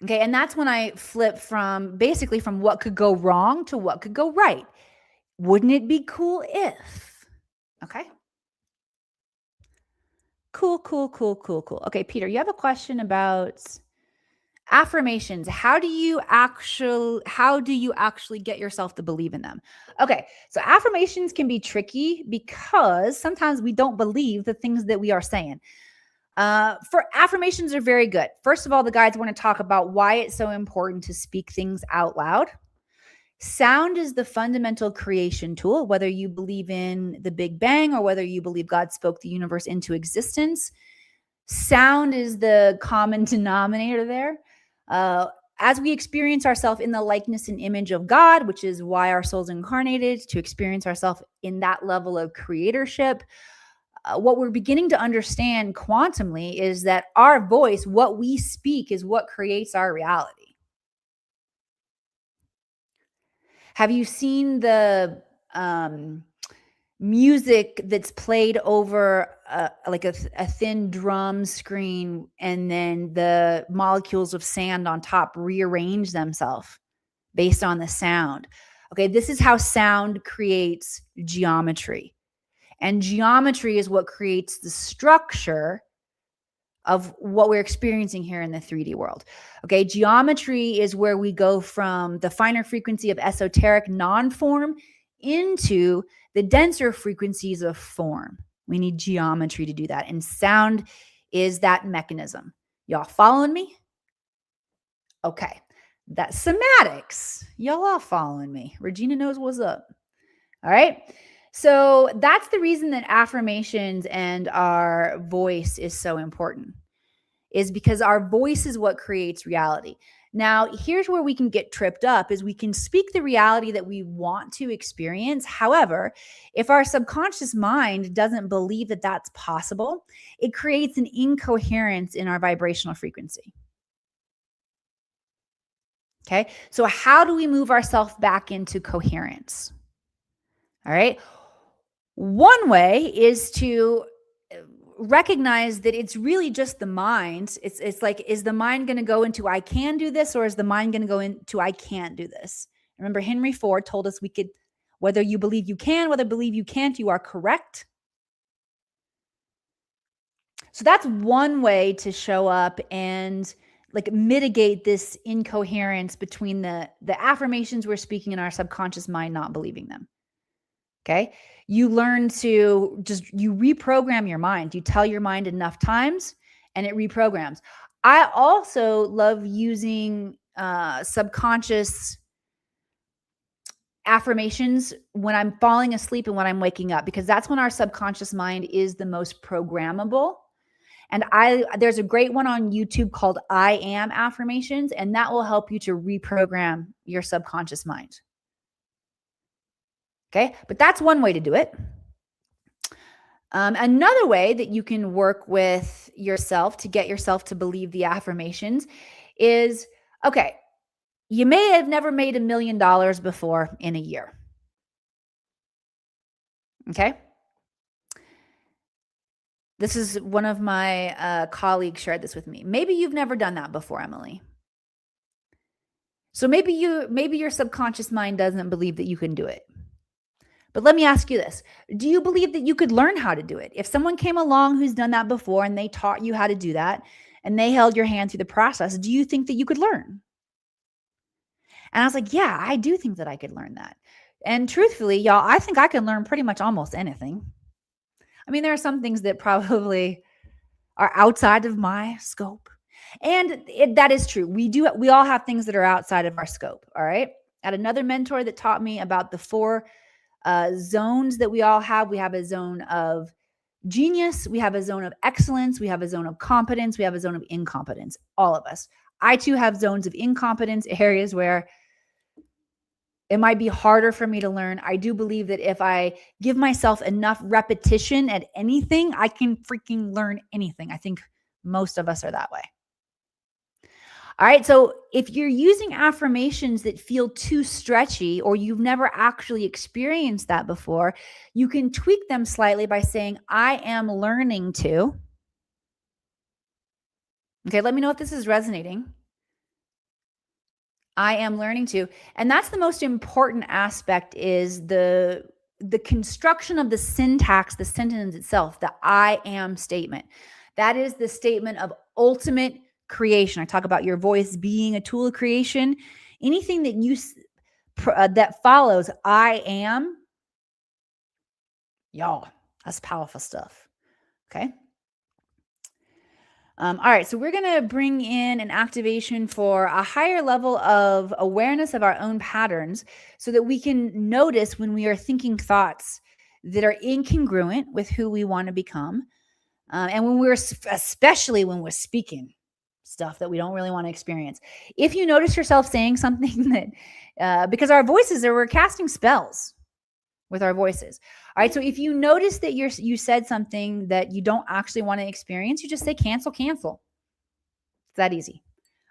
Okay. And that's when I flip from basically from what could go wrong to what could go right. Wouldn't it be cool if? Okay. Cool. Okay, Peter, you have a question about affirmations. How do you actually get yourself to believe in them? Okay, so affirmations can be tricky because sometimes we don't believe the things that we are saying. For affirmations are very good. First of all, the guides want to talk about why it's so important to speak things out loud. Sound is the fundamental creation tool, whether you believe in the Big Bang or whether you believe God spoke the universe into existence. Sound is the common denominator there. As we experience ourselves in the likeness and image of God, which is why our soul's incarnated, to experience ourselves in that level of creatorship, what we're beginning to understand quantumly is that our voice, what we speak, is what creates our reality. Have you seen the music that's played over like a thin drum screen and then the molecules of sand on top rearrange themselves based on the sound? Okay, this is how sound creates geometry. And geometry is what creates the structure of what we're experiencing here in the 3D world. Okay, geometry is where we go from the finer frequency of esoteric non-form into the denser frequencies of form. We need geometry to do that, and sound is that mechanism. Y'all following me? Okay, that somatics. Y'all all following me. Regina knows what's up. All right. So that's the reason that affirmations and our voice is so important, is because our voice is what creates reality. Now, here's where we can get tripped up is we can speak the reality that we want to experience. However, if our subconscious mind doesn't believe that that's possible, it creates an incoherence in our vibrational frequency. Okay. So how do we move ourselves back into coherence? All right. One way is to recognize that it's really just the mind. It's like, is the mind going to go into I can do this, or is the mind going to go into I can't do this? Remember, Henry Ford told us we could, whether you believe you can, whether you believe you can't, you are correct. So that's one way to show up and like mitigate this incoherence between the affirmations we're speaking in our subconscious mind not believing them. Okay. You learn to you reprogram your mind. You tell your mind enough times and it reprograms. I also love using subconscious affirmations when I'm falling asleep and when I'm waking up, because that's when our subconscious mind is the most programmable. And there's a great one on YouTube called I Am Affirmations, and that will help you to reprogram your subconscious mind. Okay, but that's one way to do it. Another way that you can work with yourself to get yourself to believe the affirmations is, okay, you may have never made $1 million before in a year. Okay. This is one of my colleagues shared this with me. Maybe you've never done that before, Emily. So maybe your subconscious mind doesn't believe that you can do it. But let me ask you this. Do you believe that you could learn how to do it? If someone came along who's done that before and they taught you how to do that and they held your hand through the process, do you think that you could learn? And I was like, yeah, I do think that I could learn that. And truthfully, y'all, I think I can learn pretty much almost anything. I mean, there are some things that probably are outside of my scope. And that is true. We all have things that are outside of our scope. All right. I had another mentor that taught me about the 4 zones that we all have. We have a zone of genius. We have a zone of excellence. We have a zone of competence. We have a zone of incompetence. All of us. I too have zones of incompetence, areas where it might be harder for me to learn. I do believe that if I give myself enough repetition at anything, I can freaking learn anything. I think most of us are that way. All right. So if you're using affirmations that feel too stretchy, or you've never actually experienced that before, you can tweak them slightly by saying, I am learning to. Okay. Let me know if this is resonating. I am learning to. And that's the most important aspect, is the construction of the syntax, the sentence itself, the I am statement. That is the statement of ultimate creation. I talk about your voice being a tool of creation. Anything that that follows I am, y'all, that's powerful stuff. Okay. All right. So we're going to bring in an activation for a higher level of awareness of our own patterns, so that we can notice when we are thinking thoughts that are incongruent with who we want to become. And especially when we're speaking stuff that we don't really want to experience. If you notice yourself saying something that, because our voices we're casting spells with our voices. All right. So if you notice that you said something that you don't actually want to experience, you just say cancel. It's that easy.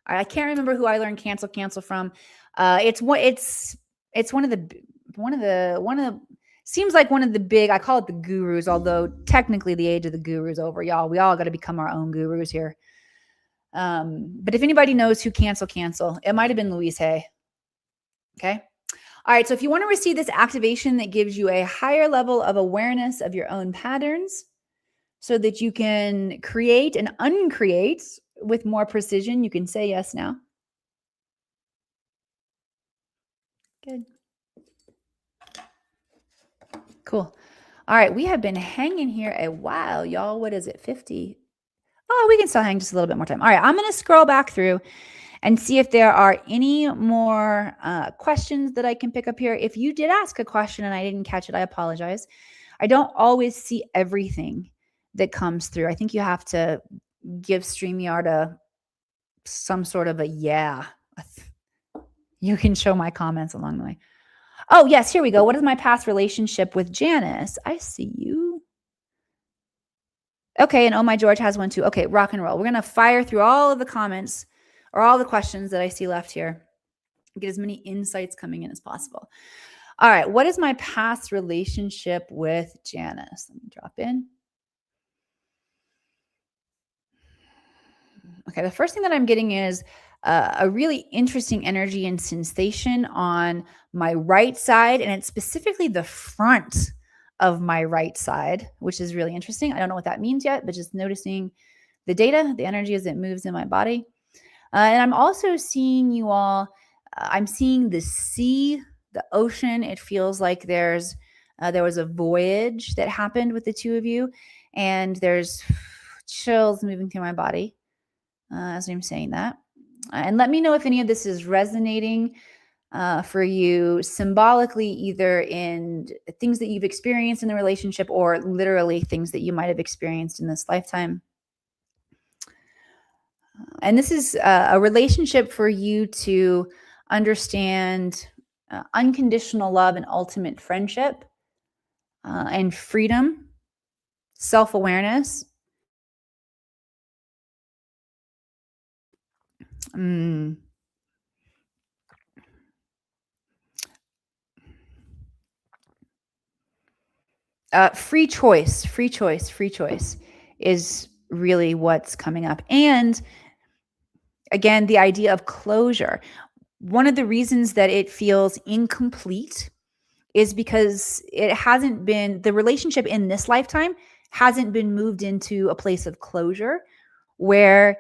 All right, I can't remember who I learned cancel from. It's one of the seems like one of the big, I call it the gurus, although technically the age of the guru is over, y'all. We all got to become our own gurus here. But if anybody knows who cancel, it might have been Louise Hay. Okay. All right. So if you want to receive this activation that gives you a higher level of awareness of your own patterns, so that you can create and uncreate with more precision. You can say yes now. Good. Cool. All right. We have been hanging here a while, y'all. What is it? 50. Oh, we can still hang just a little bit more time. All right. I'm going to scroll back through and see if there are any more questions that I can pick up here. If you did ask a question and I didn't catch it, I apologize. I don't always see everything that comes through. I think you have to give StreamYard some sort of a yeah. You can show my comments along the way. Oh, yes, here we go. What is my past relationship with Janice? I see you. Okay, and Oh My George has one too. Okay, rock and roll. We're going to fire through all of the comments or all the questions that I see left here. Get as many insights coming in as possible. All right, what is my past relationship with Janice? Let me drop in. Okay, the first thing that I'm getting is a really interesting energy and sensation on my right side, and it's specifically the front of my right side, which is really interesting. I don't know what that means yet, but just noticing the data, the energy as it moves in my body. And I'm also seeing you all, I'm seeing the sea, the ocean. It feels like there was a voyage that happened with the two of you, and there's chills moving through my body as I'm saying that. And let me know if any of this is resonating for you symbolically, either in things that you've experienced in the relationship or literally things that you might have experienced in this lifetime. And this is a relationship for you to understand unconditional love and ultimate friendship and freedom, self-awareness. Free choice is really what's coming up. And again, the idea of closure. One of the reasons that it feels incomplete is because it hasn't been, the relationship in this lifetime hasn't been moved into a place of closure where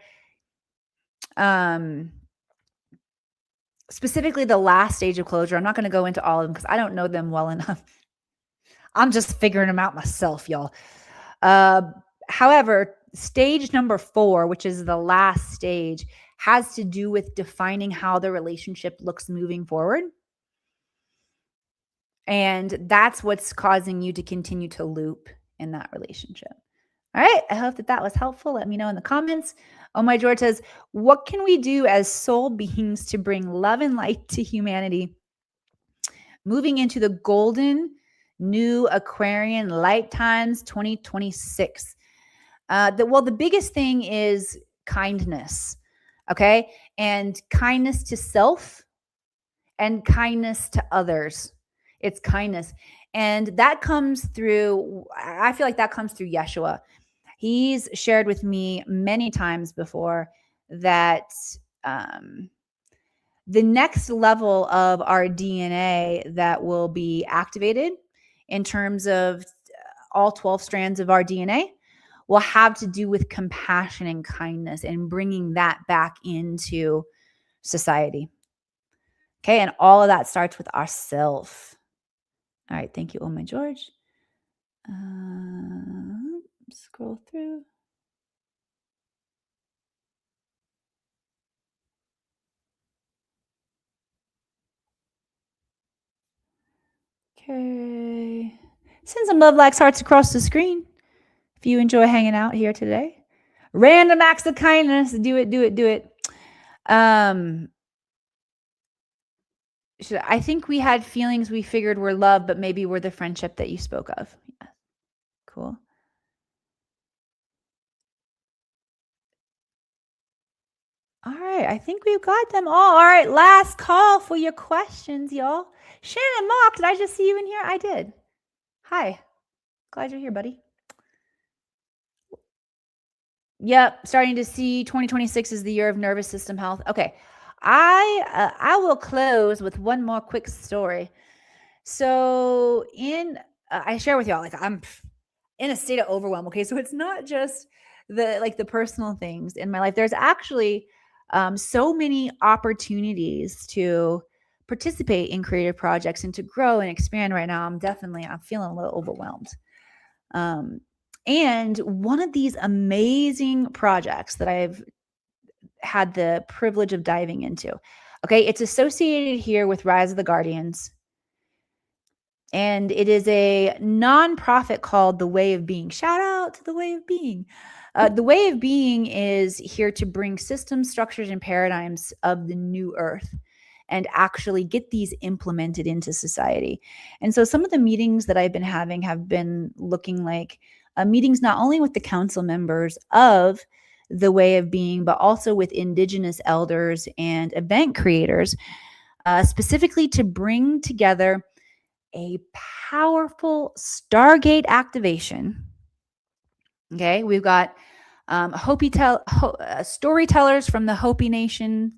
specifically the last stage of closure. I'm not going to go into all of them because I don't know them well enough. I'm just figuring them out myself, y'all. However, stage number 4, which is the last stage, has to do with defining how the relationship looks moving forward. And that's what's causing you to continue to loop in that relationship. All right. I hope that was helpful. Let me know in the comments. Oh My George says, what can we do as soul beings to bring love and light to humanity? Moving into the golden new Aquarian light times 2026. The biggest thing is kindness. Okay. And kindness to self and kindness to others. It's kindness. And that comes through, I feel like that comes through Yeshua. He's shared with me many times before that the next level of our DNA that will be activated in terms of all 12 strands of our DNA will have to do with compassion and kindness and bringing that back into society. Okay, and all of that starts with ourself. All right, thank you, Oh My George. Scroll through. Okay. Send some love, likes, hearts across the screen if you enjoy hanging out here today. Random acts of kindness. Do it, do it, do it. I think we had feelings we figured were love, but maybe were the friendship that you spoke of. Yeah. Cool. All right. I think we've got them all. All right. Last call for your questions, y'all. Shannon Mock, did I just see you in here? I did. Hi. Glad you're here, buddy. Yep. Starting to see 2026 is the year of nervous system health. Okay. I will close with one more quick story. So I share with y'all, like in a state of overwhelm. Okay. So it's not just the personal things in my life. There's actually so many opportunities to participate in creative projects and to grow and expand right now. I'm feeling a little overwhelmed. Um, and one of these amazing projects that I've had the privilege of diving into, okay, it's associated here with Rise of the Guardians. And it is a nonprofit called The Way of Being. Shout out to The Way of Being. The Way of Being is here to bring systems, structures, and paradigms of the new earth and actually get these implemented into society. And so some of the meetings that I've been having have been looking like meetings not only with the council members of The Way of Being, but also with indigenous elders and event creators, specifically to bring together a powerful Stargate activation. Okay, we've got storytellers from the Hopi Nation,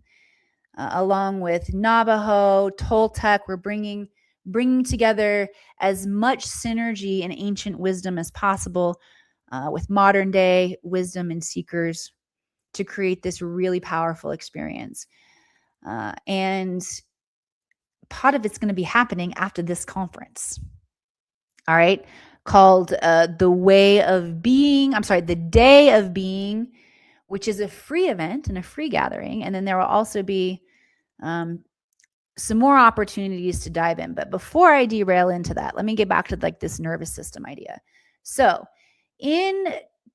along with Navajo, Toltec. We're bringing together as much synergy and ancient wisdom as possible with modern day wisdom and seekers to create this really powerful experience. And part of it's going to be happening after this conference. All right. Called The Way of Being. I'm sorry, The Day of Being, which is a free event and a free gathering. And then there will also be some more opportunities to dive in. But before I derail into that, let me get back to like this nervous system idea. So in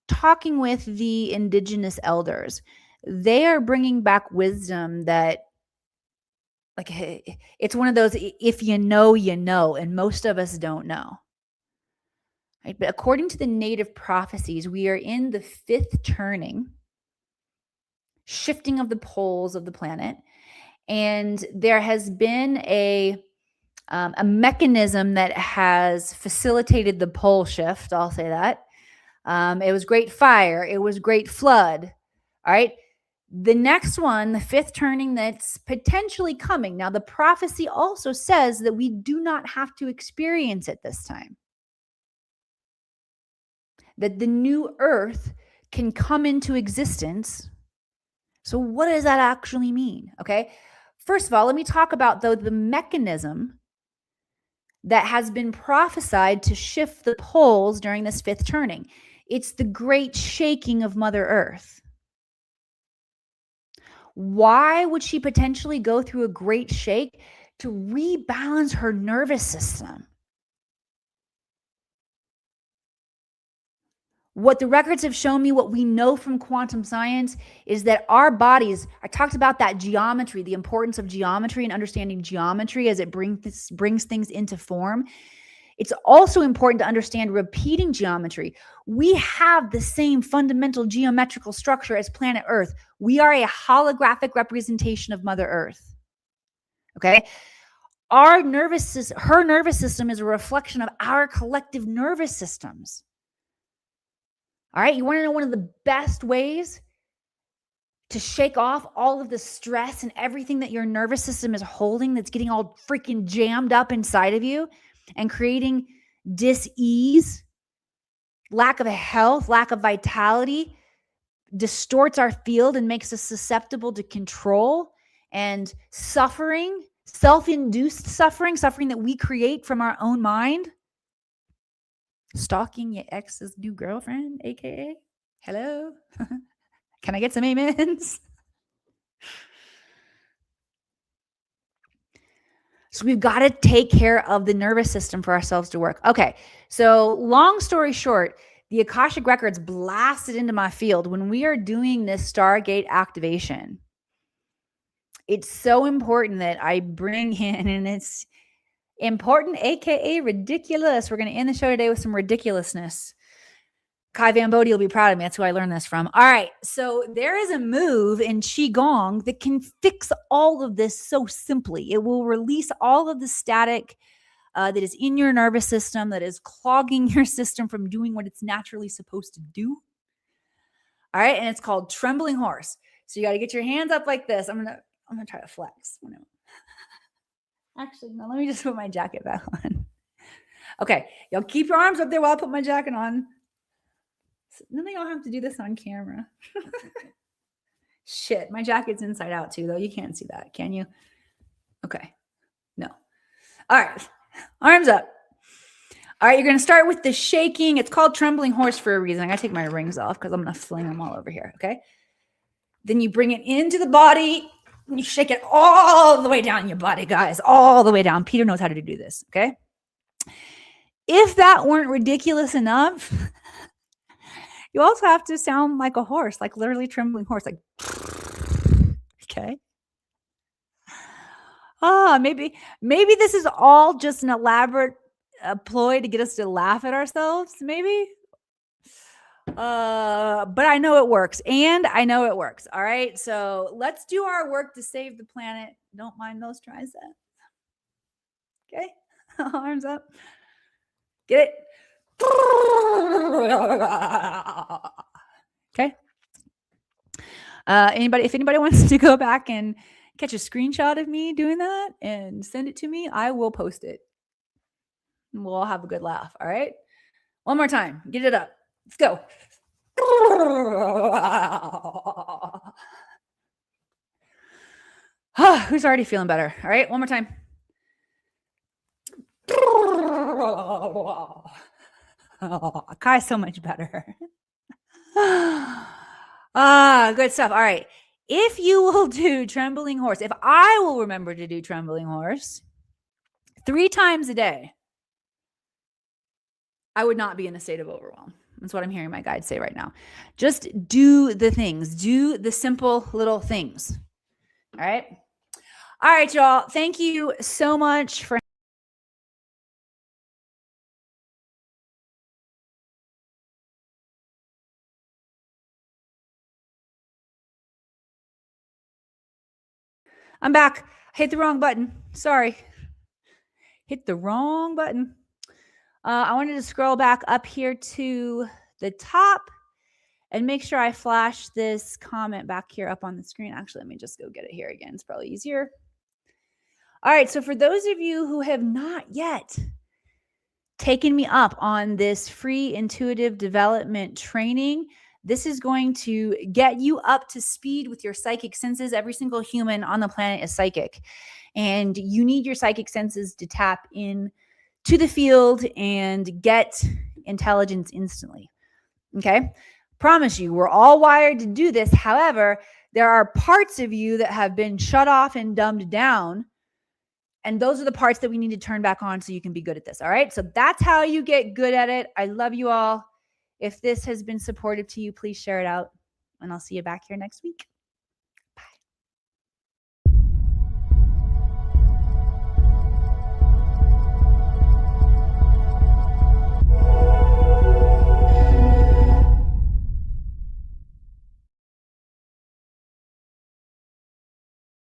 talking with the indigenous elders, they are bringing back wisdom that, like, it's one of those, if you know, you know, and most of us don't know. Right? But according to the native prophecies, we are in the fifth turning, shifting of the poles of the planet. And there has been a mechanism that has facilitated the pole shift. I'll say that. It was great fire. It was great flood. All right. The next one, the fifth turning that's potentially coming. Now, the prophecy also says that we do not have to experience it this time. That the new earth can come into existence. So what does that actually mean? Okay. First of all, let me talk about, though, the mechanism that has been prophesied to shift the poles during this fifth turning. It's the great shaking of Mother Earth. Why would she potentially go through a great shake? To rebalance her nervous system. What the records have shown me, what we know from quantum science, is that our bodies, I talked about that geometry, the importance of geometry and understanding geometry as it brings things into form. It's also important to understand repeating geometry. We have the same fundamental geometrical structure as planet Earth. We are a holographic representation of Mother Earth. Okay? Her nervous system is a reflection of our collective nervous systems. All right, you want to know one of the best ways to shake off all of the stress and everything that your nervous system is holding that's getting all freaking jammed up inside of you and creating dis-ease, lack of health, lack of vitality, distorts our field and makes us susceptible to control and suffering, self-induced suffering that we create from our own mind? Stalking your ex's new girlfriend, aka? Hello? Can I get some amens? So we've got to take care of the nervous system for ourselves to work. Okay, so long story short, the Akashic Records blasted into my field when we are doing this Stargate activation. It's so important that I bring in, and it's important, aka ridiculous. We're going to end the show today with some ridiculousness. Kai Van Bodie will be proud of me. That's who I learned this from. All right. So there is a move in Qigong that can fix all of this so simply. It will release all of the static that is in your nervous system, that is clogging your system from doing what it's naturally supposed to do. All right. And it's called Trembling Horse. So you got to get your hands up like this. I'm gonna try to flex. Actually, no, let me just put my jacket back on. Okay, y'all keep your arms up there while I put my jacket on. None of y'all have to do this on camera. Shit, my jacket's inside out too, though. You can't see that, can you? Okay, no. All right, arms up. All right, you're going to start with the shaking. It's called trembling horse for a reason. I got to take my rings off because I'm going to fling them all over here, okay? Then you bring it into the body and you shake it all the way down your body, guys, all the way down. Peter knows how to do this, okay? If that weren't ridiculous enough, you also have to sound like a horse, like literally trembling horse, like, okay? Maybe this is all just an elaborate ploy to get us to laugh at ourselves, maybe. But I know it works, and I know it works. All right, so let's do our work to save the planet. Don't mind those triceps. Okay, arms up. Get it. Okay. If anybody wants to go back and catch a screenshot of me doing that and send it to me, I will post it. We'll all have a good laugh. All right. One more time. Get it up. Let's go. Who's already feeling better? All right. One more time. Kai's so much better. Good stuff. All right. If you will do trembling horse, if I will remember to do trembling horse 3 times a day, I would not be in a state of overwhelm. That's what I'm hearing my guides say right now. Just do the things. Do the simple little things. All right. All right, y'all. Thank you so much for I'm back. I hit the wrong button. Sorry. Hit the wrong button. I wanted to scroll back up here to the top and make sure I flash this comment back here up on the screen. Actually, let me just go get it here again. It's probably easier. All right. So for those of you who have not yet taken me up on this free intuitive development training, this is going to get you up to speed with your psychic senses. Every single human on the planet is psychic, and you need your psychic senses to tap in to the field and get intelligence instantly. Okay. Promise you, we're all wired to do this. However, there are parts of you that have been shut off and dumbed down. And those are the parts that we need to turn back on so you can be good at this. All right. So that's how you get good at it. I love you all. If this has been supportive to you, please share it out. And I'll see you back here next week.